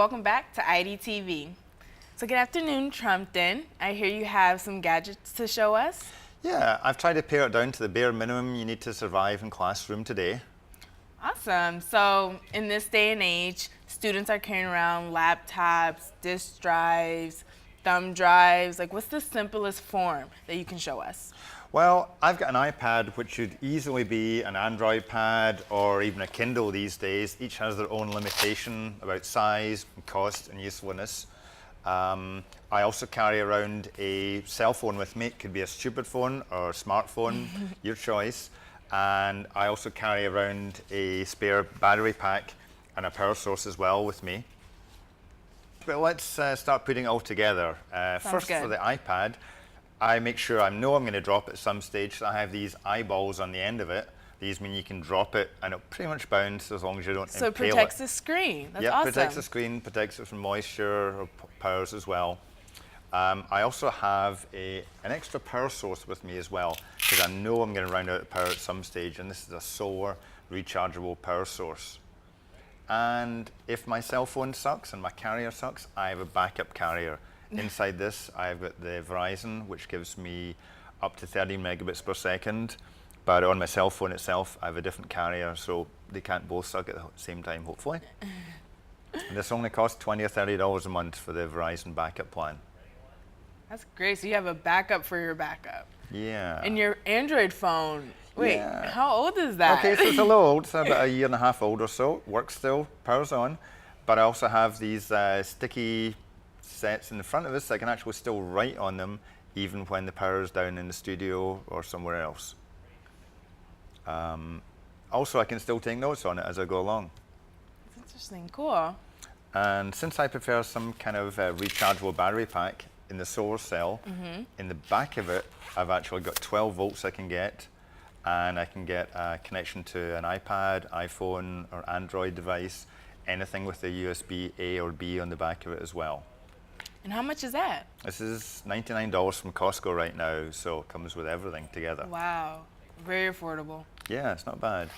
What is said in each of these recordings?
welcome back to Idtv. So good afternoon, Trumpton. I hear you have some gadgets to show us. Yeah, I've tried to pare it down to the bare minimum you need to survive in classroom today. Awesome. So in this day and age, students are carrying around laptops, disk drives, thumb drives. Like, what's the simplest form that you can show us? Well, I've got an iPad which should easily be an Android pad or even a Kindle these days. Each has their own limitation about size, cost and usefulness. I also carry around a cell phone with me. It could be a stupid phone or a smartphone, your choice. And I also carry around a spare battery pack and a power source as well with me. But let's start putting it all together. First, good. For the iPad, I make sure I know I'm going to drop it at some stage. So I have these eyeballs on the end of it. These mean you can drop it and it'll pretty much bounce as long as you don't impale it. So it protects the screen. That's awesome. Yeah, protects the screen, protects it from moisture or powers as well. I also have an extra power source with me as well, because I know I'm going to run out of power at some stage, and this is a solar rechargeable power source. And if my cell phone sucks and my carrier sucks, I have a backup carrier. Inside this, I've got the Verizon, which gives me up to 30 megabits per second. But on my cell phone itself, I have a different carrier, so they can't both suck at the same time, hopefully. And this only costs $20 or $30 a month for the Verizon backup plan. That's great. So you have a backup for your backup. Yeah. And your Android phone. Wait, yeah. How old is that? Okay, so it's a little old. It's about a year and a half old or so. Works still, powers on. But I also have these sticky sets in the front of us that I can actually still write on them, even when the power is down in the studio or somewhere else. Also, I can still take notes on it as I go along. That's interesting. Cool. And since I prefer some kind of rechargeable battery pack in the solar cell, in the back of it, I've actually got 12 volts I can get, and I can get a connection to an iPad, iPhone, or Android device, anything with a USB A or B on the back of it as well. And how much is that? This is $99 from Costco right now, so it comes with everything together. Wow, very affordable. Yeah, it's not bad.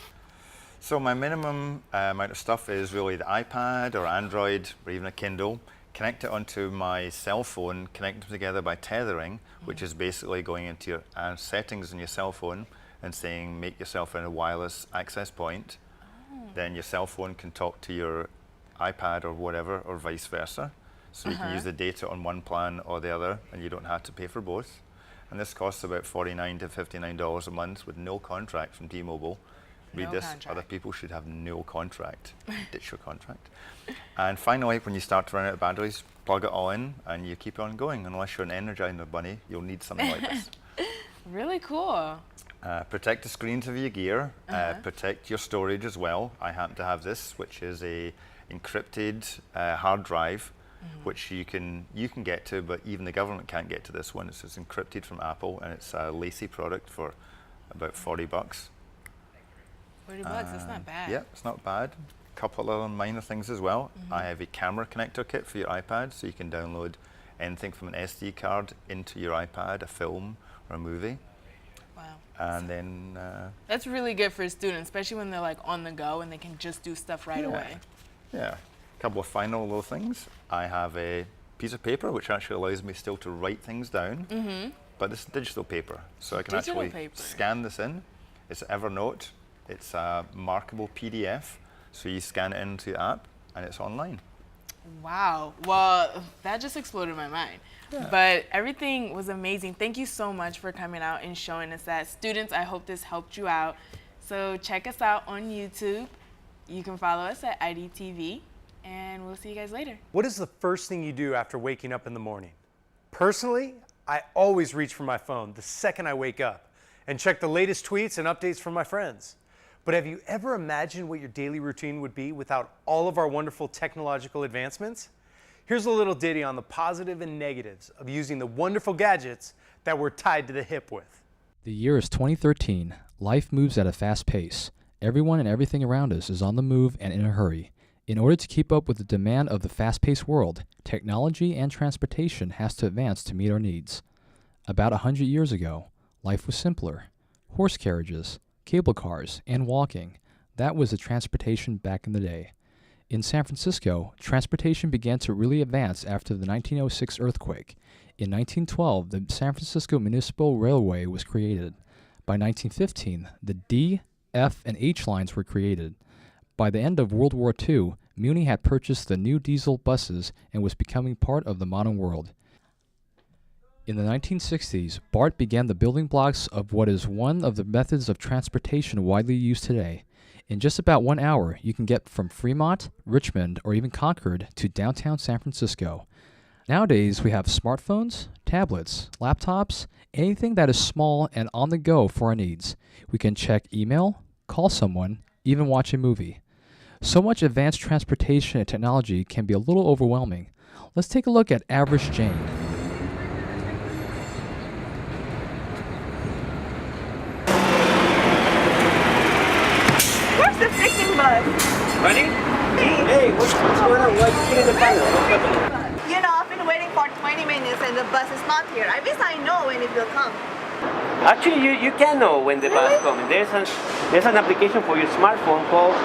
So my minimum amount of stuff is really the iPad or Android or even a Kindle. Connect it onto my cell phone, connect them together by tethering, which is basically going into your settings on your cell phone and saying make yourself a wireless access point. Then your cell phone can talk to your iPad or whatever, or vice versa. So you can use the data on one plan or the other, and you don't have to pay for both. And this costs about $49 to $59 a month with no contract from T-Mobile. Read this, other people should have no contract. Ditch your contract. And finally, when you start to run out of batteries, plug it all in and you keep on going. Unless you're an Energizer bunny, you'll need something like this. Really cool. Protect the screens of your gear, protect your storage as well. I happen to have this, which is a encrypted hard drive, which you can get to, but even the government can't get to this one. It's encrypted from Apple, and it's a lacy product for about $40. $40, that's not bad. Yeah, it's not bad. A couple of other minor things as well. I have a camera connector kit for your iPad, so you can download anything from an SD card into your iPad, a film or a movie. Wow. And then that's really good for students, especially when they're like on the go and they can just do stuff right away. Yeah. A couple of final little things. I have a piece of paper which actually allows me still to write things down, but this is digital paper, so I can actually scan this in. It's Evernote. It's a markable PDF, so you scan it into the app and it's online. Wow, well, that just exploded my mind. Yeah. But everything was amazing. Thank you so much for coming out and showing us that. Students, I hope this helped you out. So check us out on YouTube. You can follow us at Idtv, and we'll see you guys later. What is the first thing you do after waking up in the morning? Personally, I always reach for my phone the second I wake up and check the latest tweets and updates from my friends. But have you ever imagined what your daily routine would be without all of our wonderful technological advancements? Here's a little ditty on the positive and negatives of using the wonderful gadgets that we're tied to the hip with. The year is 2013. Life moves at a fast pace. Everyone and everything around us is on the move and in a hurry. In order to keep up with the demand of the fast-paced world, technology and transportation has to advance to meet our needs. About 100 years ago, life was simpler. Horse carriages, cable cars, and walking. That was the transportation back in the day. In San Francisco, transportation began to really advance after the 1906 earthquake. In 1912, the San Francisco Municipal Railway was created. By 1915, the D, F, and H lines were created. By the end of World War II, Muni had purchased the new diesel buses and was becoming part of the modern world. In the 1960s, BART began the building blocks of what is one of the methods of transportation widely used today. In just about 1 hour, you can get from Fremont, Richmond, or even Concord to downtown San Francisco. Nowadays, we have smartphones, tablets, laptops, anything that is small and on the go for our needs. We can check email, call someone, even watch a movie. So much advanced transportation and technology can be a little overwhelming. Let's take a look at Average Jane. Where's the freaking bus? Ready? Hey, what's going on? Why are you getting the panel? What's happening? You know, I've been waiting for 20 minutes and the bus is not here. I wish I know when it will come. Actually, you can know when the bus comes. There's an application for your smartphone called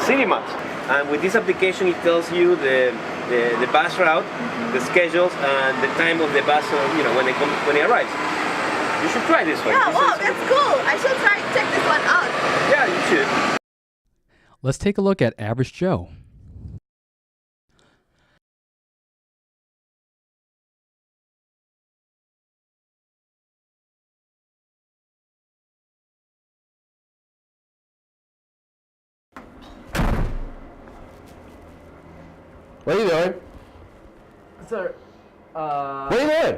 City Maps. And with this application, it tells you the bus route, the schedules, and the time of the bus, when it arrives. You should try this one. Yeah, wow, that's cool. I should try and check this one out. Yeah, you should. Let's take a look at Average Joe. What are you doing? Sir, What are you doing?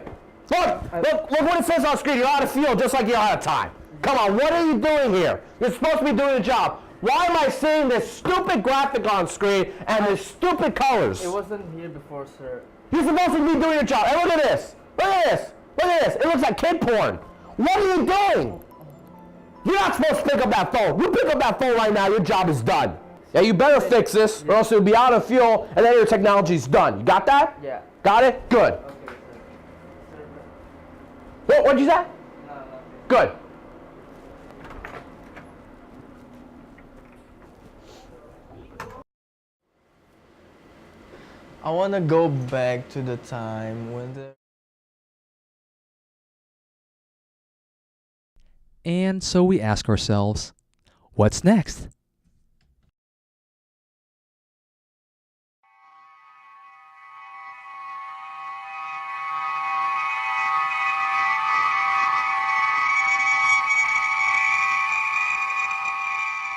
Look what it says on screen. You're out of field just like you're out of time. Come on, what are you doing here? You're supposed to be doing a job. Why am I seeing this stupid graphic on screen and this stupid colors? it wasn't here before, sir. You're supposed to be doing your job. Hey, look at this. Look at this. Look at this. It looks like kid porn. What are you doing? You're not supposed to pick up that phone. You pick up that phone right now, your job is done. Yeah, you better fix this or else it'll be out of fuel and then your technology's done. You got that? Yeah. Got it? Good. Okay, sir. What'd you say? No. Good. I want to go back to the time when the... And so we ask ourselves, what's next?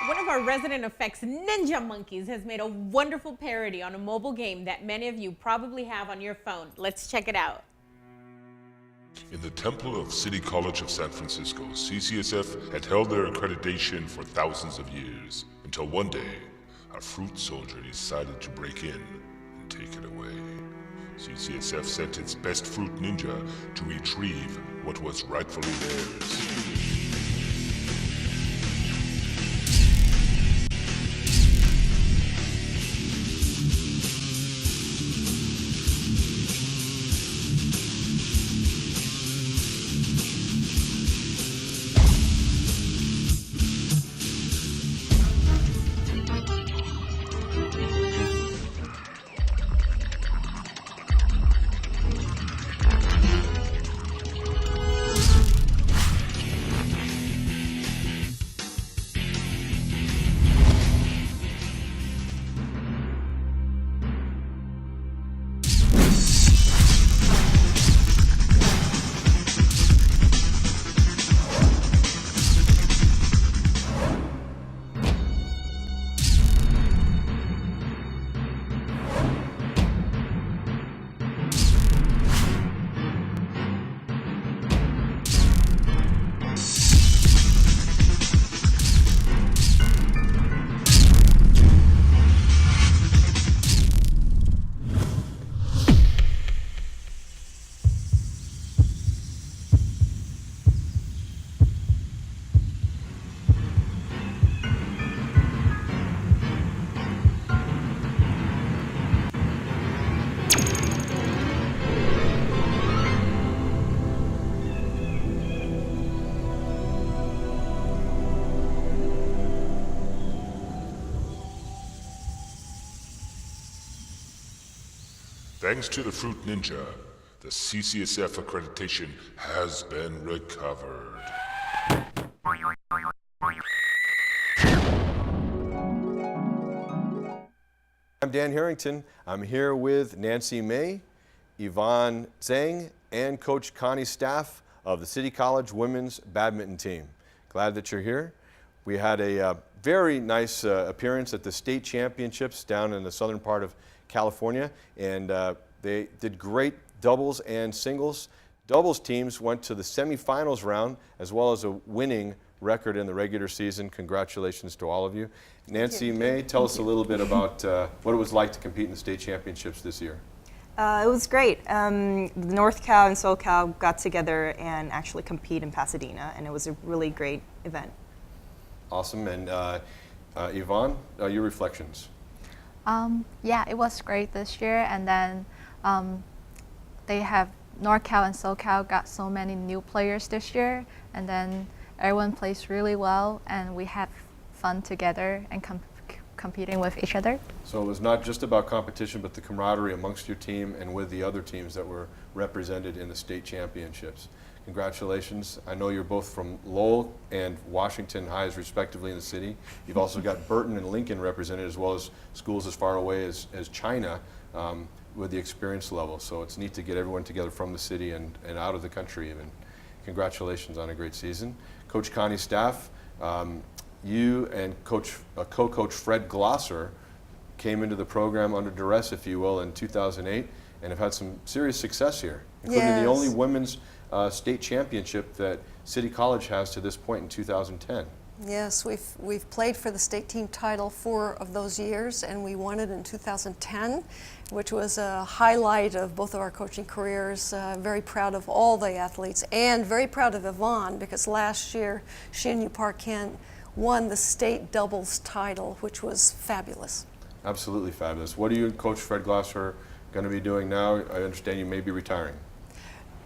One of our resident effects ninja monkeys has made a wonderful parody on a mobile game that many of you probably have on your phone. Let's check it out. In the Temple of City College of San Francisco, CCSF had held their accreditation for thousands of years, until one day, a fruit soldier decided to break in and take it away. CCSF sent its best fruit ninja to retrieve what was rightfully theirs. Thanks to the Fruit Ninja, the CCSF accreditation has been recovered. I'm Dan Harrington. I'm here with Nancy May, Yvonne Zhang, and Coach Connie's staff of the City College women's badminton team. Glad that you're here. We had a very nice appearance at the state championships down in the southern part of California, and they did great doubles and singles. Doubles teams went to the semifinals round as well as a winning record in the regular season. Congratulations to all of you. Nancy May, tell us a little bit about what it was like to compete in the state championships this year. It was great. North Cal and SoCal got together and actually compete in Pasadena, and it was a really great event. Awesome. And Yvonne, your reflections? Yeah, it was great this year, and then they have NorCal and SoCal got so many new players this year, and then everyone plays really well, and we have fun together and competing with each other. So it was not just about competition, but the camaraderie amongst your team and with the other teams that were represented in the state championships. Congratulations. I know you're both from Lowell and Washington Highs, respectively, in the city. You've also got Burton and Lincoln represented, as well as schools as far away as China with the experience level. So it's neat to get everyone together from the city and out of the country even. Congratulations on a great season. Coach Connie's staff, you and co-coach Fred Glosser came into the program under duress, if you will, in 2008 and have had some serious success here, including the only women's state championship that City College has to this point in 2010. Yes, we've played for the state team title 4 of those years, and we won it in 2010, which was a highlight of both of our coaching careers. Very proud of all the athletes, and very proud of Yvonne, because last year she and U Park Kent won the state doubles title, which was fabulous. Absolutely fabulous. What are you and Coach Fred Glosser going to be doing now? I understand you may be retiring.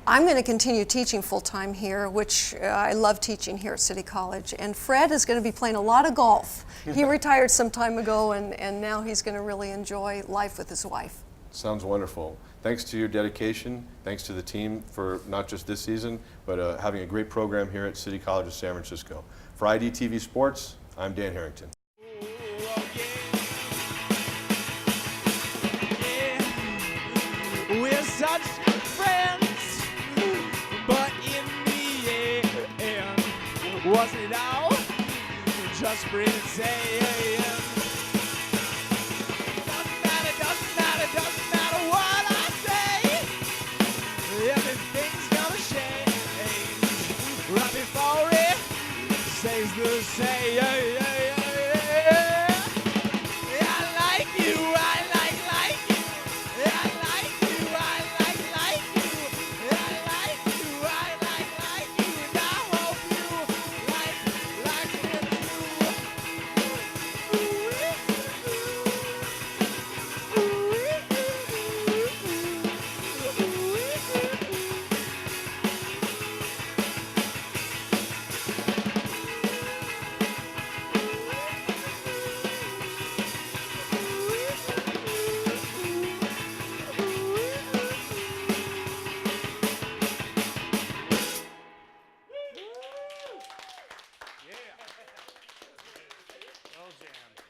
I'm going to continue teaching full-time here, which I love teaching here at City College. And Fred is going to be playing a lot of golf. He retired some time ago, and now he's going to really enjoy life with his wife. Sounds wonderful. Thanks to your dedication, thanks to the team for not just this season, but having a great program here at City College of San Francisco. For Idtv Sports, I'm Dan Harrington. We're such friends, but in the end, wasn't it all just pretend? Doesn't matter what I say, everything's gonna change right before it stays the same. Well jammed.